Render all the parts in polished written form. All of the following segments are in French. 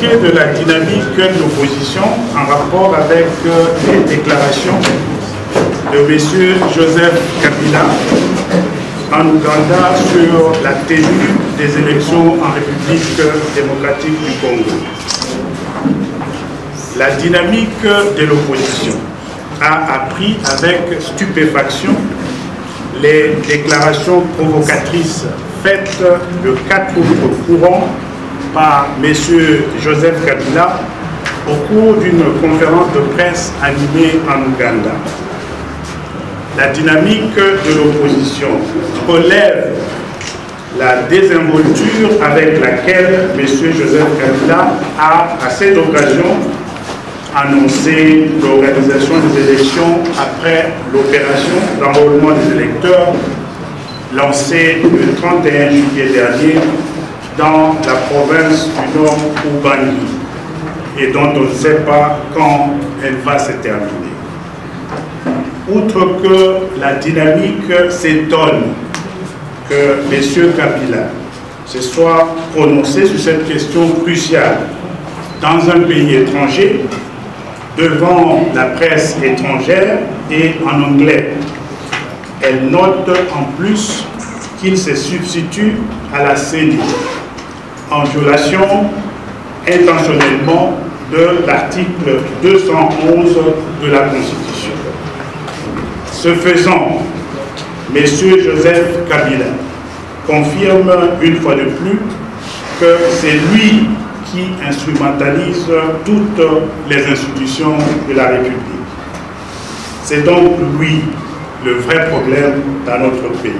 ce qui est de la dynamique de l'opposition en rapport avec les déclarations de M. Joseph Kabila en Ouganda sur la tenue des élections en République démocratique du Congo. La dynamique de l'opposition a appris avec stupéfaction les déclarations provocatrices faites le 4 août courant par M. Joseph Kabila au cours d'une conférence de presse animée en Ouganda. La dynamique de l'opposition relève la désinvolture avec laquelle M. Joseph Kabila a, à cette occasion, annoncé l'organisation des élections après l'opération d'enrôlement des électeurs lancée le 31 juillet dernier dans la province du Nord Ubangi et dont on ne sait pas quand elle va se terminer. Outre que la dynamique s'étonne que M. Kabila se soit prononcé sur cette question cruciale dans un pays étranger, devant la presse étrangère et en anglais. Elle note en plus qu'il se substitue à la CENI en violation intentionnellement de l'article 211 de la Constitution. Ce faisant, M. Joseph Kabila confirme une fois de plus que c'est lui qui instrumentalise toutes les institutions de la République. C'est donc lui le vrai problème dans notre pays.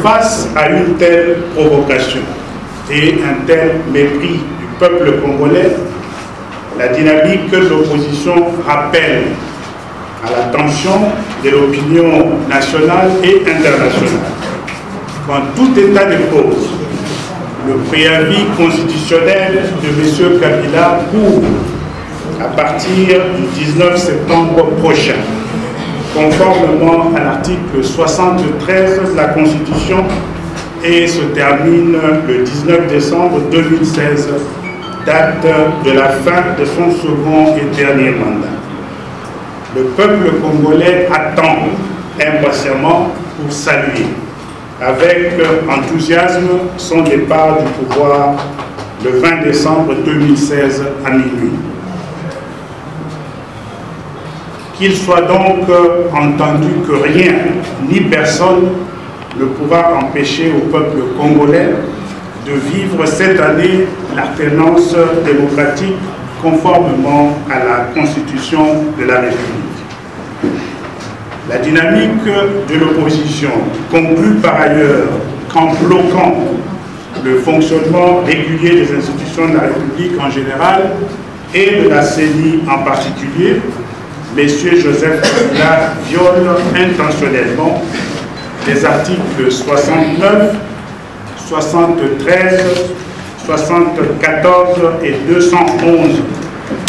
Face à une telle provocation et un tel mépris du peuple congolais, la dynamique de l'opposition rappelle à l'attention de l'opinion nationale et internationale qu'en tout état de cause, le préavis constitutionnel de M. Kabila court à partir du 19 septembre prochain, conformément à l'article 73 de la Constitution, et se termine le 19 décembre 2016, date de la fin de son second et dernier mandat. Le peuple congolais attend impatiemment pour saluer avec enthousiasme son départ du pouvoir le 20 décembre 2016 à minuit. Qu'il soit donc entendu que rien ni personne ne pourra empêcher au peuple congolais de vivre cette année l'alternance démocratique conformément à la Constitution de la République. La dynamique de l'opposition conclut par ailleurs qu'en bloquant le fonctionnement régulier des institutions de la République en général et de la CENI en particulier, M. Joseph Kabila viole intentionnellement les articles 69, 73, 74 et 211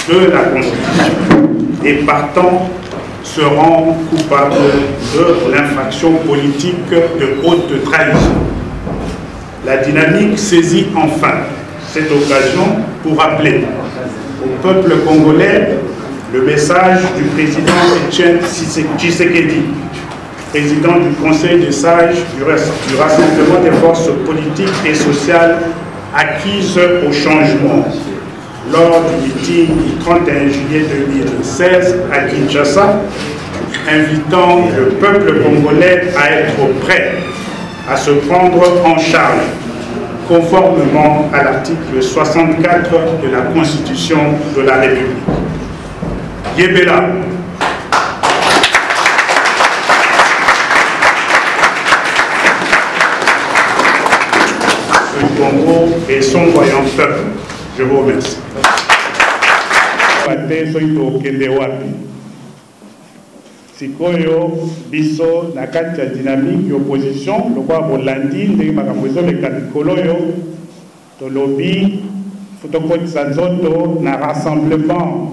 de la Constitution et partant se rend coupable de l'infraction politique de haute trahison. La dynamique saisit enfin cette occasion pour rappeler au peuple congolais le message du président Etienne Tshisekedi, président du Conseil des sages du Rassemblement des forces politiques et sociales acquises au changement lors du meeting du 31 juillet 2016 à Kinshasa, invitant le peuple congolais à être prêt à se prendre en charge, conformément à l'article 64 de la Constitution de la République. Yébéla. Le Congo et son voyant peuple. Je vous remercie. Sikoyo biso na kati ya dynamique d'opposition lokwa bolandi ndenge makambo ezoleka likolo yo tolobi fotokotisa nzoto na rassemblement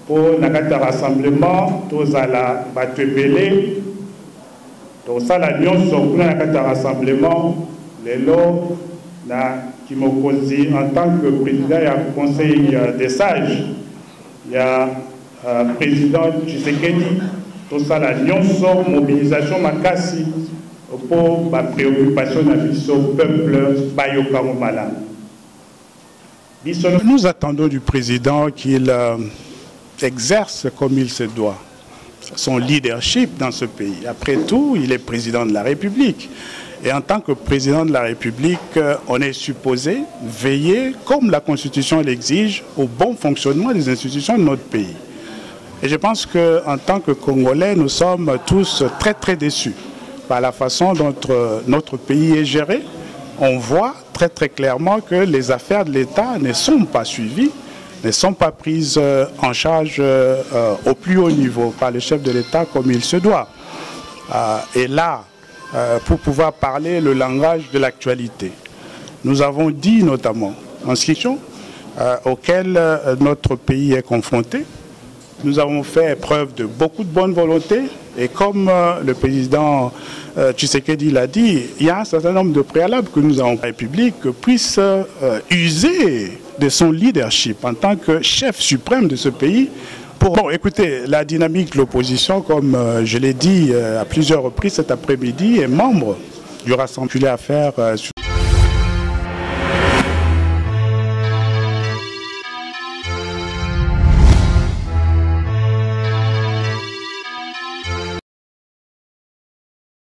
po na kati ya rassemblement tozala bato ebele tosala nyonso kuna na kati ya rassemblement lelo na qui m'ont causé en tant que président du Conseil des sages. Il y a le président Tshisekedi, tout ça, la mobilisation makasi pour la préoccupation du peuple Bayokaromala. Nous attendons du président qu'il exerce comme il se doit son leadership dans ce pays. Après tout, il est président de la République. Et en tant que président de la République, on est supposé veiller, comme la Constitution l'exige, au bon fonctionnement des institutions de notre pays. Et je pense qu'en tant que Congolais, nous sommes tous très très déçus par la façon dont notre pays est géré. On voit très très clairement que les affaires de l'État ne sont pas suivies, ne sont pas prises en charge au plus haut niveau par le chef de l'État comme il se doit. Et là, pour pouvoir parler le langage de l'actualité, nous avons dit notamment en ce qui auquel notre pays est confronté. Nous avons fait preuve de beaucoup de bonne volonté et comme le président Tshisekedi l'a dit, il y a un certain nombre de préalables que nous avons. La République puisse user de son leadership en tant que chef suprême de ce pays. Bon, écoutez, la dynamique de l'opposition, comme je l'ai dit à plusieurs reprises cet après-midi, est membre du Rassemblement à faire